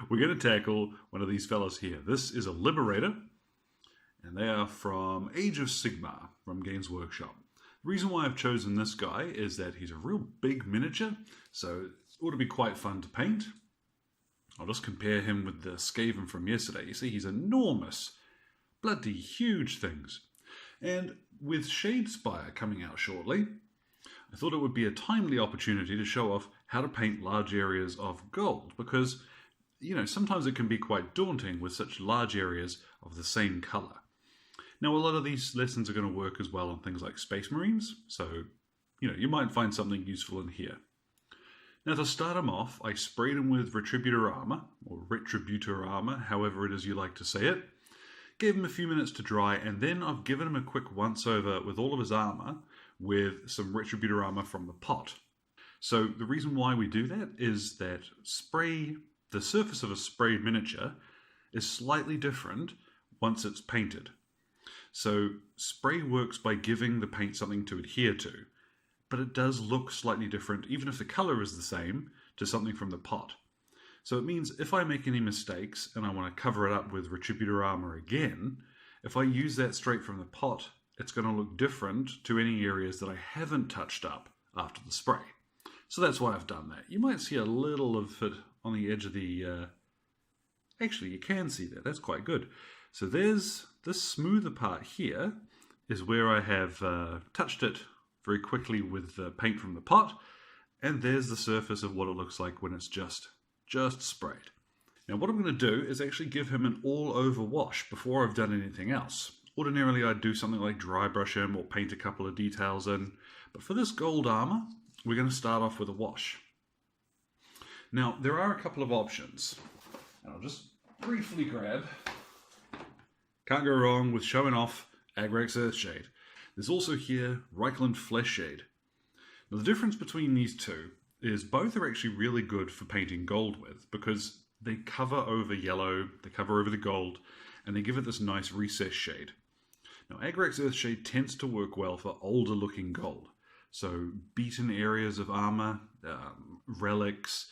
we're going to tackle one of these fellas here. This is a Liberator, and they are from Age of Sigmar from Games Workshop. The reason why I've chosen this guy is that he's a real big miniature, so it ought to be quite fun to paint. I'll just compare him with the Skaven from yesterday. You see, he's enormous. Bloody huge things. And with Shadespire coming out shortly, I thought it would be a timely opportunity to show off how to paint large areas of gold, because, you know, sometimes it can be quite daunting with such large areas of the same colour. Now, a lot of these lessons are going to work as well on things like Space Marines, so, you know, you might find something useful in here. Now, to start them off, I sprayed them with Retributor Armour, or Retributor Armour, however it is you like to say it. Gave him a few minutes to dry, and then I've given him a quick once-over with all of his armour with some Retributor Armour from the pot. So the reason why we do that is that the surface of a sprayed miniature is slightly different once it's painted. So spray works by giving the paint something to adhere to, but it does look slightly different, even if the colour is the same, to something from the pot. So it means if I make any mistakes and I want to cover it up with Retributor Armour again, if I use that straight from the pot, it's going to look different to any areas that I haven't touched up after the spray. So that's why I've done that. You might see a little of it on the edge of the... Actually, you can see that. That's quite good. So there's this smoother part here is where I have touched it very quickly with the paint from the pot, and there's the surface of what it looks like when it's just sprayed. Now what I'm going to do is actually give him an all-over wash before I've done anything else. Ordinarily I'd do something like dry brush him or paint a couple of details in, but for this gold armour, we're going to start off with a wash. Now there are a couple of options, and I'll just briefly grab. Can't go wrong with showing off Agrax Earthshade. There's also here Reikland Fleshshade. Now the difference between these two is both are actually really good for painting gold with, because they cover over yellow, they cover over the gold, and they give it this nice recessed shade. Now Agrax Earthshade tends to work well for older looking gold, so beaten areas of armour, relics,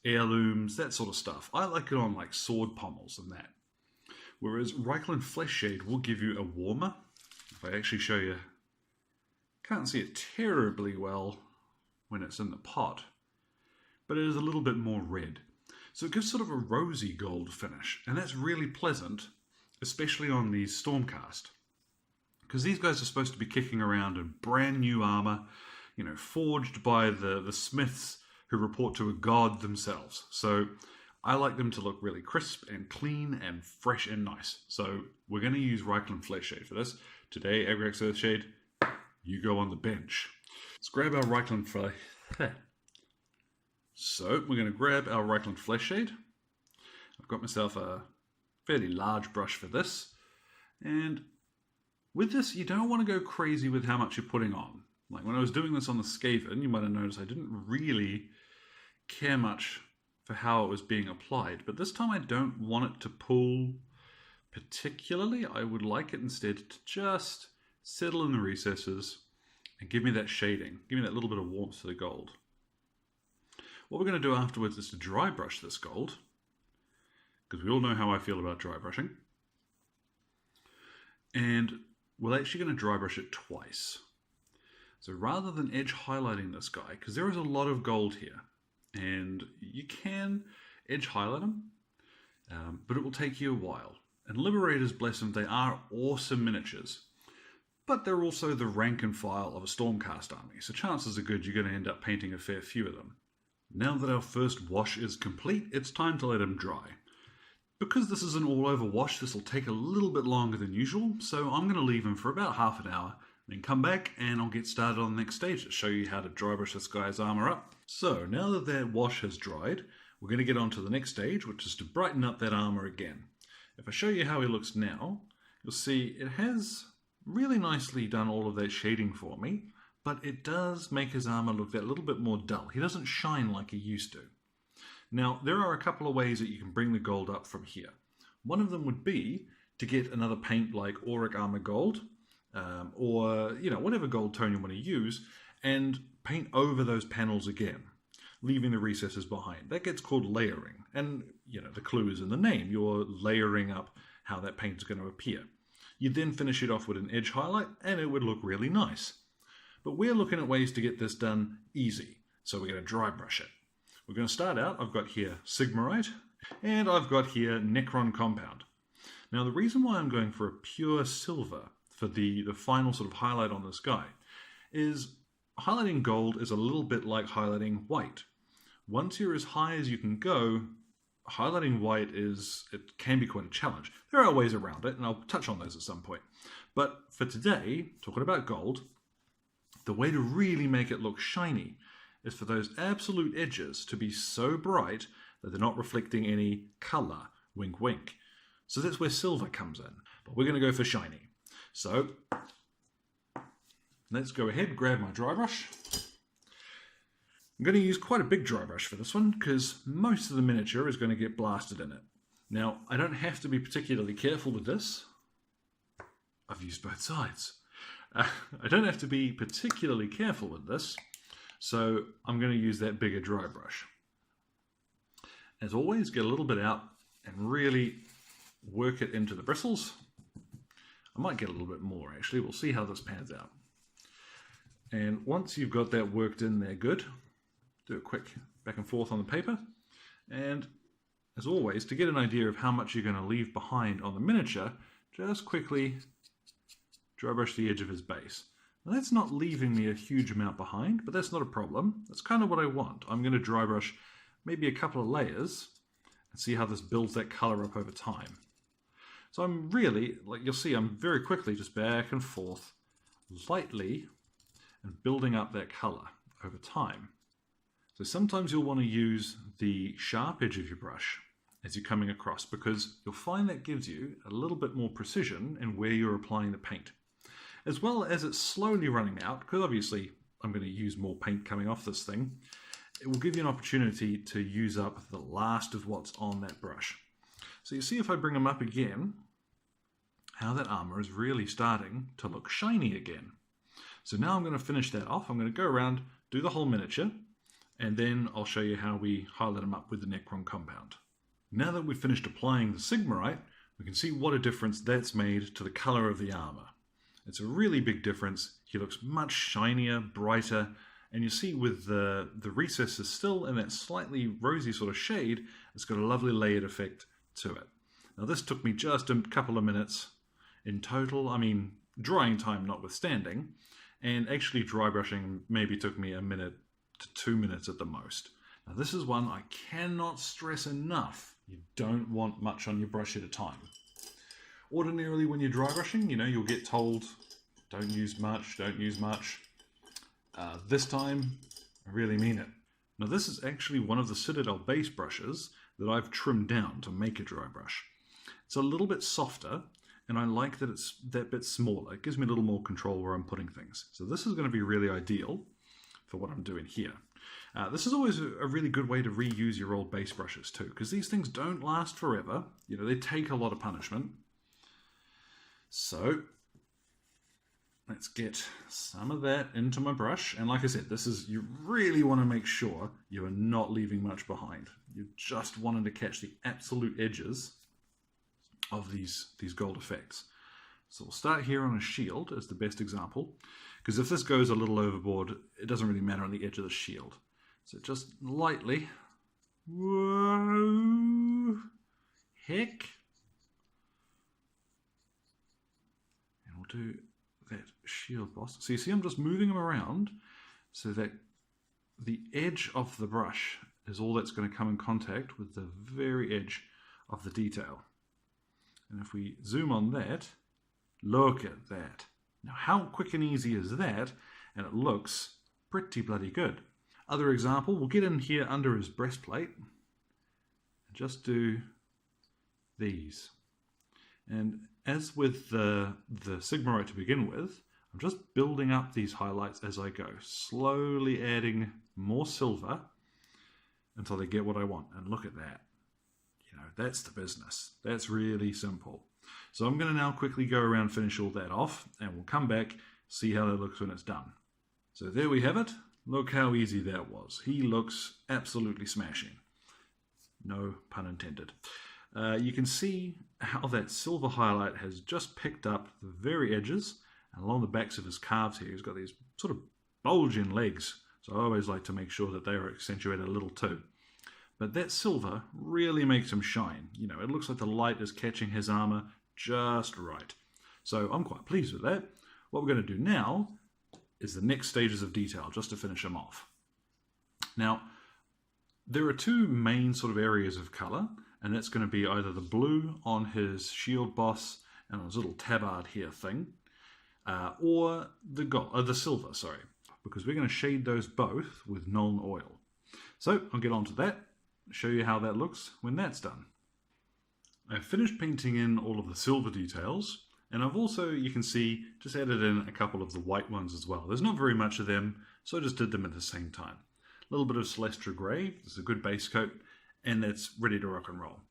heirlooms, that sort of stuff. I like it on like sword pommels and that. Whereas Reikland Fleshshade will give you a warmer. If I actually show you, can't see it terribly well when it's in the pot, but it is a little bit more red. So it gives sort of a rosy gold finish, and that's really pleasant, especially on these Stormcast. Because these guys are supposed to be kicking around in brand new armour, you know, forged by the smiths who report to a god themselves. So I like them to look really crisp and clean and fresh and nice. So we're going to use Reikland Fleshshade for this. Today, Agrax Earthshade, you go on the bench. Let's grab our Reikland Fleshshade. So we're going to grab our Reikland Fleshshade. I've got myself a fairly large brush for this. And with this, you don't want to go crazy with how much you're putting on. Like when I was doing this on the Skaven, you might have noticed I didn't really care much for how it was being applied. But this time I don't want it to pull particularly. I would like it instead to just settle in the recesses and give me that shading. Give me that little bit of warmth to the gold. What we're going to do afterwards is to dry brush this gold, because we all know how I feel about dry brushing. And we're actually going to dry brush it twice. So rather than edge highlighting this guy, because there is a lot of gold here, and you can edge highlight them, but it will take you a while. And Liberators, bless them, they are awesome miniatures, but they're also the rank and file of a Stormcast army, so chances are good you're going to end up painting a fair few of them. Now that our first wash is complete, it's time to let them dry. Because this is an all-over wash, this will take a little bit longer than usual, so I'm going to leave them for about half an hour, then come back and I'll get started on the next stage to show you how to dry brush this guy's armour up. So now that that wash has dried, we're going to get on to the next stage, which is to brighten up that armour again. If I show you how he looks now, you'll see it has really nicely done all of that shading for me, but it does make his armour look that little bit more dull. He doesn't shine like he used to. Now, there are a couple of ways that you can bring the gold up from here. One of them would be to get another paint like Auric Armour Gold, or whatever gold tone you want to use, and paint over those panels again. leaving the recesses behind. That gets called layering. And, you know, the clue is in the name. You're layering up how that paint is going to appear. You'd then finish it off with an edge highlight, and it would look really nice. But we're looking at ways to get this done easy. So we're going to dry brush it. We're going to start out, I've got here Sigmarite, and I've got here Necron compound. Now the reason why I'm going for a pure silver for the final sort of highlight on this guy is highlighting gold is a little bit like highlighting white. Once you're as high as you can go, highlighting white can be quite a challenge. There are ways around it, and I'll touch on those at some point. But for today, talking about gold, the way to really make it look shiny is for those absolute edges to be so bright that they're not reflecting any color, wink wink. So that's where silver comes in. But we're going to go for shiny. So let's go ahead, grab my dry brush. I'm going to use quite a big dry brush for this one because most of the miniature is going to get blasted in it. Now, I don't have to be particularly careful with this. I've used both sides. I don't have to be particularly careful with this, so I'm going to use that bigger dry brush. As always, get a little bit out and really work it into the bristles. I might get a little bit more actually, we'll see how this pans out. And once you've got that worked in there good, do a quick back and forth on the paper, and as always, to get an idea of how much you're going to leave behind on the miniature, just quickly dry brush the edge of his base. Now that's not leaving me a huge amount behind, but that's not a problem. That's kind of what I want. I'm going to dry brush maybe a couple of layers and see how this builds that color up over time. So I'm really, like you'll see, I'm very quickly just back and forth, lightly, and building up that color over time. So sometimes you'll want to use the sharp edge of your brush as you're coming across, because you'll find that gives you a little bit more precision in where you're applying the paint. As well as it's slowly running out, because obviously I'm going to use more paint coming off this thing, it will give you an opportunity to use up the last of what's on that brush. So you see if I bring them up again, how that armor is really starting to look shiny again. So now I'm going to finish that off. I'm going to go around, do the whole miniature, and then I'll show you how we highlight them up with the Necron compound. Now that we've finished applying the Sigmarite, we can see what a difference that's made to the color of the armor. It's a really big difference. He looks much shinier, brighter, and you see with the recesses still in that slightly rosy sort of shade, it's got a lovely layered effect to it. Now this took me just a couple of minutes in total, I mean drying time notwithstanding, and actually dry brushing maybe took me a minute to 2 minutes at the most. Now this is one I cannot stress enough. You don't want much on your brush at a time. Ordinarily when you're dry brushing, you know, you'll get told don't use much, don't use much. This time, I really mean it. Now this is actually one of the Citadel base brushes that I've trimmed down to make a dry brush. It's a little bit softer, and I like that it's that bit smaller. It gives me a little more control where I'm putting things. So this is going to be really ideal for what I'm doing here. This is always a really good way to reuse your old base brushes too, because these things don't last forever. You know, they take a lot of punishment. So let's get some of that into my brush. And like I said, this is, you really want to make sure you are not leaving much behind. You're just wanting to catch the absolute edges of these gold effects. So we'll start here on a shield as the best example, because if this goes a little overboard, it doesn't really matter on the edge of the shield. So just lightly, whoa, heck, and we'll do that shield boss. So you see I'm just moving them around so that the edge of the brush is all that's going to come in contact with the very edge of the detail. And if we zoom on that, look at that. Now how quick and easy is that? And it looks pretty bloody good. Other example, we'll get in here under his breastplate and just do these. And as with the Sigmarite to begin with, I'm just building up these highlights as I go, slowly adding more silver until they get what I want. And look at that. You know, that's the business. That's really simple. So I'm going to now quickly go around, finish all that off, and we'll come back, see how that looks when it's done. So there we have it. Look how easy that was. He looks absolutely smashing. No pun intended. You can see how that silver highlight has just picked up the very edges and along the backs of his calves here. He's got these sort of bulging legs, so I always like to make sure that they are accentuated a little too. But that silver really makes him shine. You know, it looks like the light is catching his armor just right. So I'm quite pleased with that. What we're going to do now is the next stages of detail, just to finish him off. Now, there are two main sort of areas of color, and that's going to be either the blue on his shield boss and on his little tabard here thing, or the silver, sorry, because we're going to shade those both with Nuln oil. So I'll get on to that, show you how that looks when that's done. I've finished painting in all of the silver details, and I've also, you can see, just added in a couple of the white ones as well. There's not very much of them, so I just did them at the same time. A little bit of Celestra grey, this is a good base coat, and that's ready to rock and roll.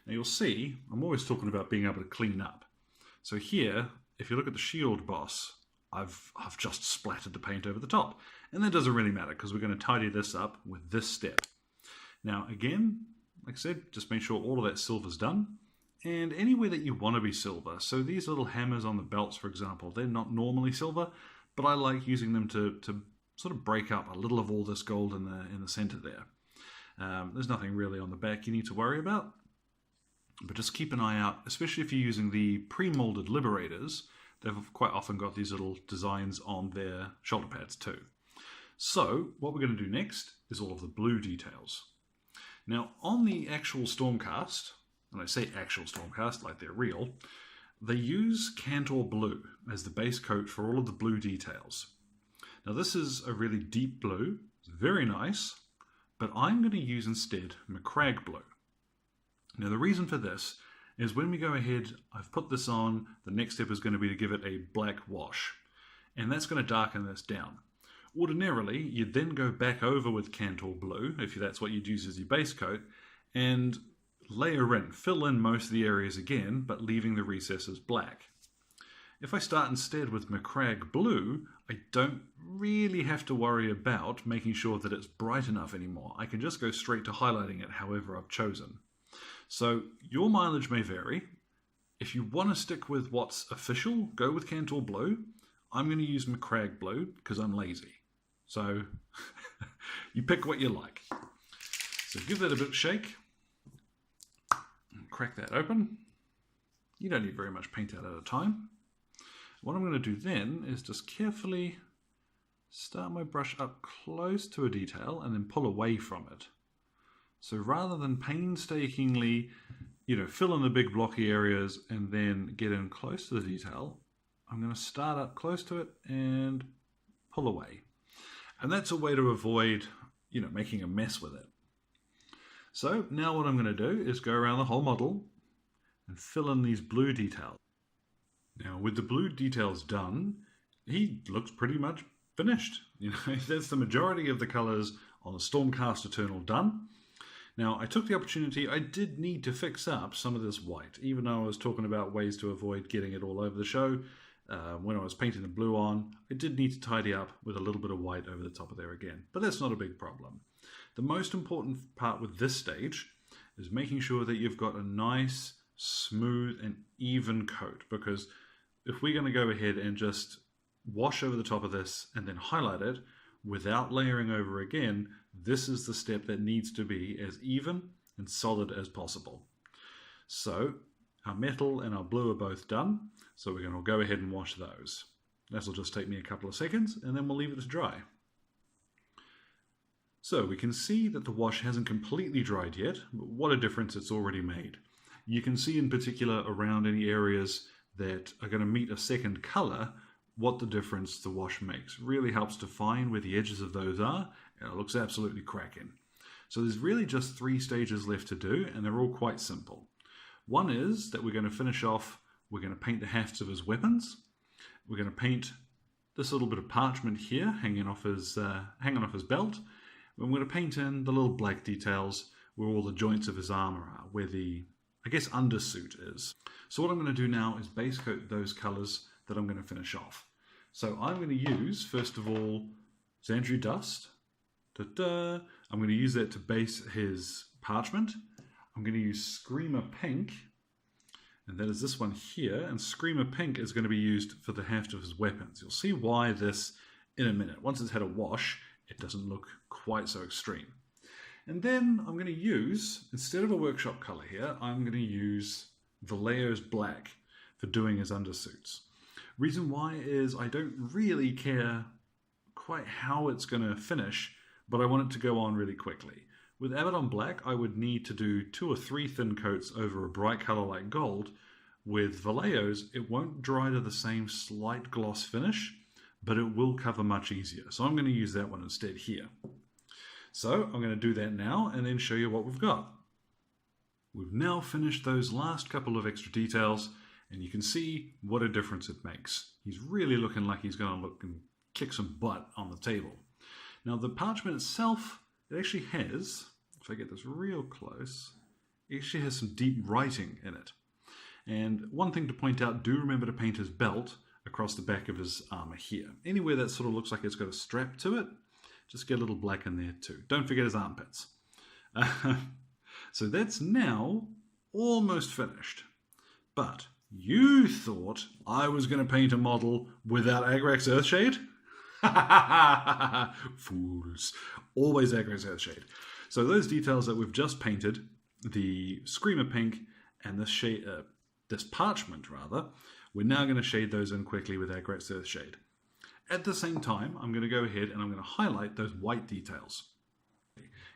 Now you'll see, I'm always talking about being able to clean up. So here, if you look at the shield boss, I've just splattered the paint over the top. And that doesn't really matter, because we're going to tidy this up with this step. Now again, like I said, just make sure all of that silver's done. And anywhere that you want to be silver. So these little hammers on the belts, for example, they're not normally silver, but I like using them to sort of break up a little of all this gold in the center there. There's nothing really on the back you need to worry about, but just keep an eye out, especially if you're using the pre-molded Liberators. They've quite often got these little designs on their shoulder pads too. So what we're going to do next is all of the blue details. Now on the actual Stormcast, and I say actual Stormcast like they're real, they use cantle blue as the base coat for all of the blue details. Now this is a really deep blue, it's very nice, but I'm going to use instead Macragge blue. Now the reason for this is when we go ahead, I've put this on, the next step is going to be to give it a black wash, and that's going to darken this down. Ordinarily, you'd then go back over with cantle blue, if that's what you'd use as your base coat, and layer in, fill in most of the areas again, but leaving the recesses black. If I start instead with Macragge blue, I don't really have to worry about making sure that it's bright enough anymore. I can just go straight to highlighting it however I've chosen. So your mileage may vary. If you want to stick with what's official, go with cantle blue. I'm going to use Macragge blue because I'm lazy. So you pick what you like. So give that a bit of shake. Crack that open. You don't need very much paint out at a time. What I'm going to do then is just carefully start my brush up close to a detail and then pull away from it. So rather than painstakingly, fill in the big blocky areas and then get in close to the detail, I'm going to start up close to it and pull away. And that's a way to avoid, making a mess with it. So now what I'm going to do is go around the whole model and fill in these blue details. Now with the blue details done, he looks pretty much finished. That's the majority of the colors on the Stormcast Eternal done. Now I took the opportunity, I did need to fix up some of this white, even though I was talking about ways to avoid getting it all over the show. When I was painting the blue on, I did need to tidy up with a little bit of white over the top of there again, but that's not a big problem. The most important part with this stage is making sure that you've got a nice, smooth and even coat, because if we're going to go ahead and just wash over the top of this and then highlight it without layering over again, this is the step that needs to be as even and solid as possible. So our metal and our blue are both done, so we're going to go ahead and wash those. This will just take me a couple of seconds and then we'll leave it to dry. So we can see that the wash hasn't completely dried yet, but what a difference it's already made. You can see in particular around any areas that are going to meet a second color, what the difference the wash makes. Really helps define where the edges of those are, and it looks absolutely cracking. So there's really just 3 stages left to do, and they're all quite simple. One is that we're going to finish off, we're going to paint the hefts of his weapons. We're going to paint this little bit of parchment here hanging off his belt. And we're going to paint in the little black details where all the joints of his armor are, where the, undersuit is. So what I'm going to do now is base coat those colors that I'm going to finish off. So I'm going to use, first of all, Zandri dust. Da-da. I'm going to use that to base his parchment. I'm going to use Screamer Pink, and that is this one here, and Screamer Pink is going to be used for the heft of his weapons. You'll see why this in a minute. Once it's had a wash, it doesn't look quite so extreme. And then I'm going to use, instead of a workshop color here, I'm going to use Vallejo's black for doing his undersuits. Reason why is I don't really care quite how it's going to finish, but I want it to go on really quickly. With Abaddon black, I would need to do 2 or 3 thin coats over a bright color like gold. With Vallejo's, it won't dry to the same slight gloss finish, but it will cover much easier. So I'm going to use that one instead here. So I'm going to do that now and then show you what we've got. We've now finished those last couple of extra details, and you can see what a difference it makes. He's really looking like he's going to look and kick some butt on the table. Now the parchment itself, it actually has, if I get this real close, it actually has some deep writing in it. And one thing to point out, do remember to paint his belt across the back of his armor here. Anywhere that sort of looks like it's got a strap to it, just get a little black in there too. Don't forget his armpits. So that's now almost finished. But you thought I was going to paint a model without Agrax Earthshade? Fools. Always Agrax Earthshade. So those details that we've just painted, the Screamer Pink and this shade, this parchment rather, we're now going to shade those in quickly with Agrax Earthshade. At the same time, I'm going to go ahead and I'm going to highlight those white details.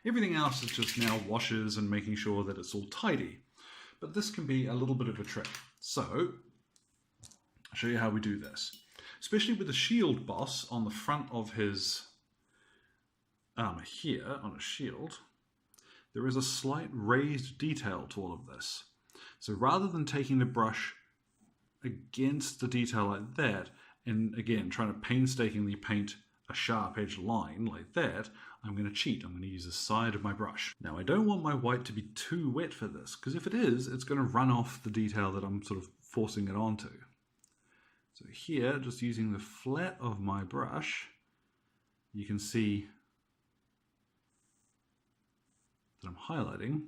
Everything else is just now washes and making sure that it's all tidy. But this can be a little bit of a trick. So, I'll show you how we do this. Especially with the shield boss on the front of his armor here, on a shield, there is a slight raised detail to all of this. So rather than taking the brush against the detail like that, and again, trying to painstakingly paint a sharp edge line like that, I'm going to cheat. I'm going to use the side of my brush. Now, I don't want my white to be too wet for this, because if it is, it's going to run off the detail that I'm sort of forcing it onto. So here, just using the flat of my brush, you can see that I'm highlighting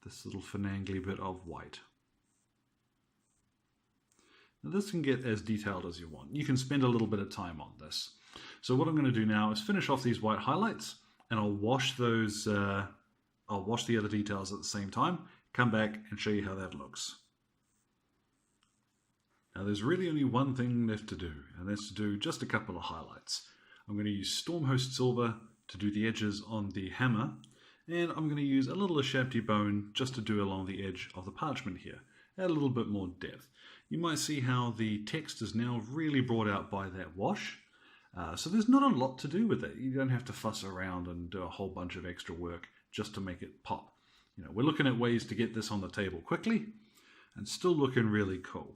this little finagly bit of white. Now this can get as detailed as you want. You can spend a little bit of time on this. So what I'm going to do now is finish off these white highlights, and I'll wash those. I'll wash the other details at the same time. Come back and show you how that looks. Now there's really only one thing left to do, and that's to do just a couple of highlights. I'm going to use Stormhost silver to do the edges on the hammer, and I'm going to use a little Ushabti bone just to do along the edge of the parchment here. Add a little bit more depth. You might see how the text is now really brought out by that wash. So there's not a lot to do with it. You don't have to fuss around and do a whole bunch of extra work just to make it pop. You know, we're looking at ways to get this on the table quickly and still looking really cool.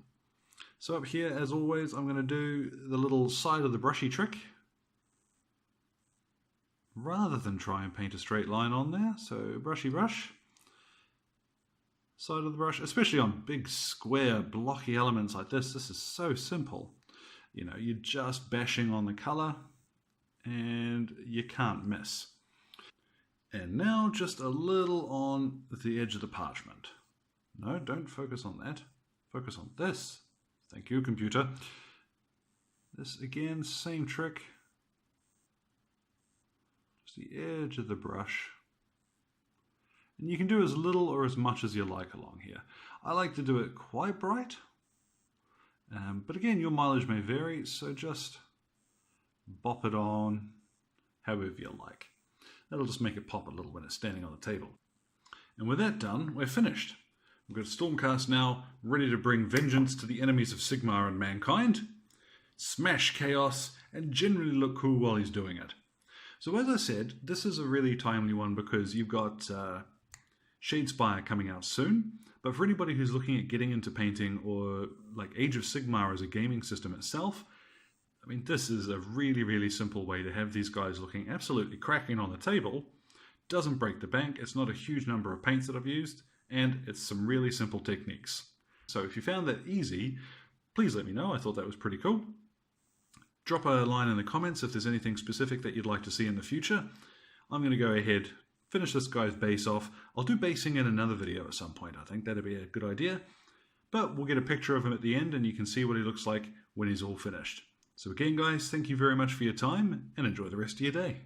So up here, as always, I'm going to do the little side of the brushy trick rather than try and paint a straight line on there. So brushy brush, side of the brush, especially on big square blocky elements like this is so simple. You know, you're just bashing on the color and you can't miss. And now just a little on the edge of the parchment. No, don't focus on that. Focus on this. Thank you, computer. This again, same trick. Just the edge of the brush. And you can do as little or as much as you like along here. I like to do it quite bright. But again, your mileage may vary, so just bop it on however you like. That'll just make it pop a little when it's standing on the table. And with that done, we're finished. We've got Stormcast now, ready to bring vengeance to the enemies of Sigmar and mankind, smash chaos, and generally look cool while he's doing it. So as I said, this is a really timely one because you've got Shadespire coming out soon. But for anybody who's looking at getting into painting or like Age of Sigmar as a gaming system itself, I mean, this is a really, really simple way to have these guys looking absolutely cracking on the table. Doesn't break the bank, it's not a huge number of paints that I've used, and it's some really simple techniques. So if you found that easy, please let me know. I thought that was pretty cool. drop a line in the comments if there's anything specific that you'd like to see in the future. I'm going to go ahead, finish this guy's base off. I'll do basing in another video at some point. I think that'd be a good idea. But we'll get a picture of him at the end and you can see what he looks like when he's all finished. So again, guys, thank you very much for your time and enjoy the rest of your day.